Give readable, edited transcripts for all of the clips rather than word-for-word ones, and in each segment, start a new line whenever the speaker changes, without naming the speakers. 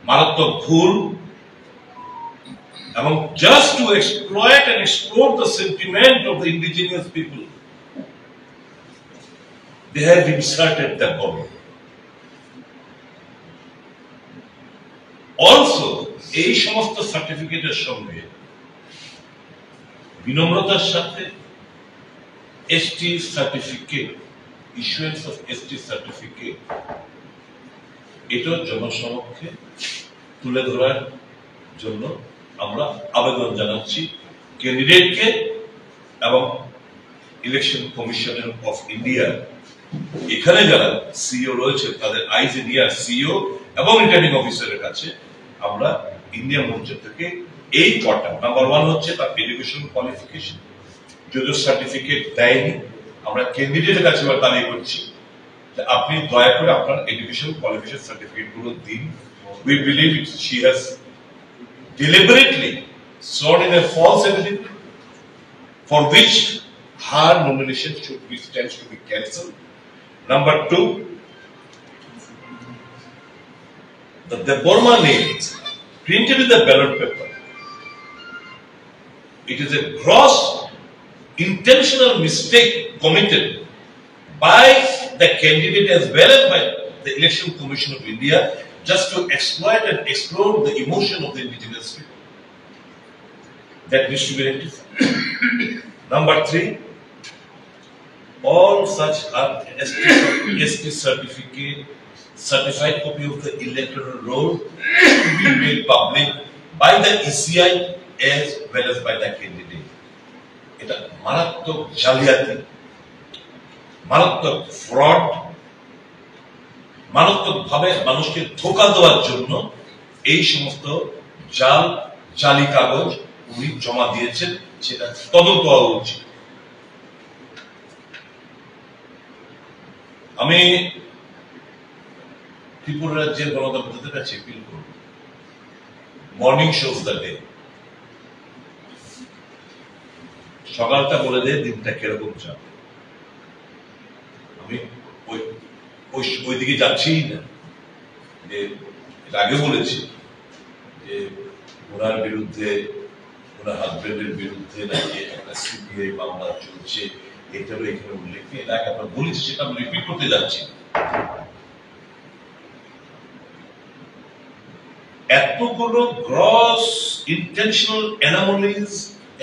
মারাত্মক ভুল এবং just to exploit and explore the sentiment of the indigenous people, they have inserted the body. Also, এই সমস্ত সার্টিফিকেটের সঙ্গে বিনম্রতার সাথে ST certificate, issuance of ST certificate, এটা জনসমক্ষে তুলে ধরার জন্য আমরা আবেদন জানাচ্ছি ক্যান্ডিডেটকে এবং ইলেকশন কমিশন অফ ইন্ডিয়া এখানে যারা সিইও রয়েছে তাদের আইজিনিয়ার সিইও এবং রিটার্নিং অফিসারের কাছে আমরা ইন্ডিয়া মঞ্চ থেকে এই কটা নাম্বার 1 হচ্ছে তার এডুকেশন কোয়ালিফিকেশন, যদিও সার্টিফিকেট দেয়নি, আমরা ক্যান্ডিডেটের কাছে দাবি করছি যে আপনি দয়া করে আপনার এডুকেশন কোয়ালিফিকেশন সার্টিফিকেট গুলো দিন। We believe she has deliberately sworn in a false evidence for which her nomination stands to be cancelled. Number 2, the Burma name printed in the ballot paper. It is a gross intentional mistake committed by the candidate as well as by the Election Commission of India, just to exploit and explore the emotion of the indigenous people. That needs to be rectified. Number 3, all such ST certificate, certified copy of the electoral roll to be made public by the ECI as well as by the candidate. এটা মারাত্মক জালিয়াতি, মারাত্মক fraud, মারাত্মকভাবে মানুষকে ধোঁকা দেওয়ার জন্য এই সমস্ত জালি কাগজ উনি জমা দিয়েছেন, সেটা তদন্ত হওয়া উচিত। আমি ত্রিপুরা রাজ্যের গণতন্ত্রের কাছে অ্যাপিল করব, মর্নিং শোজ দ্য ডে, সকালটা বলে দেয় দিনটা কিরকম যাবে। আমি ওইদিকে যাচ্ছি না, যে আগে বলেছি যে ওনার বিরুদ্ধে, ওনার হাজবেন্ডের বিরুদ্ধে নাকি একটা সিবিআই মামলা চলছে, এটারও এখানে উল্লেখ নেই। এর আগে আমরা বলেছি, সেটা আমি রিপিট করতে যাচ্ছি। এতগুলো gross intentional anomalies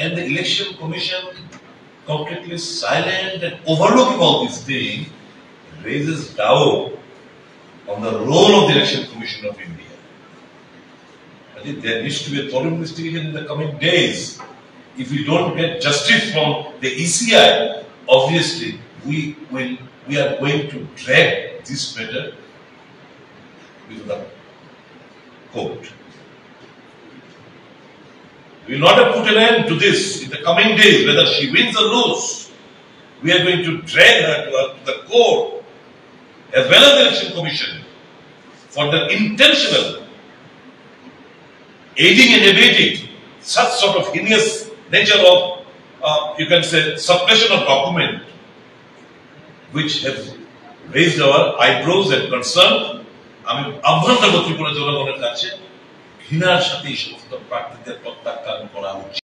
and the Election Commission completely silent and overlooking all these things raises doubt on the role of the Election Commission of India. I think there needs to be a thorough investigation in the coming days. If we don't get justice from the ECI, obviously we are going to drag this matter with the court. We will not have put an end to this in the coming days, whether she wins or loses. We are going to drag her to the court as well as the Election Commission for the intentional aiding and abetting such sort of heinous nature of, you can say, suppression of document, which have raised our eyebrows and concern. আমি আহ্বান জানাবো ত্রিপুরা জনগণের কাছে ঘৃণার সাথে এই সমস্ত প্রার্থীদের প্রত্যাখ্যান করা উচিত।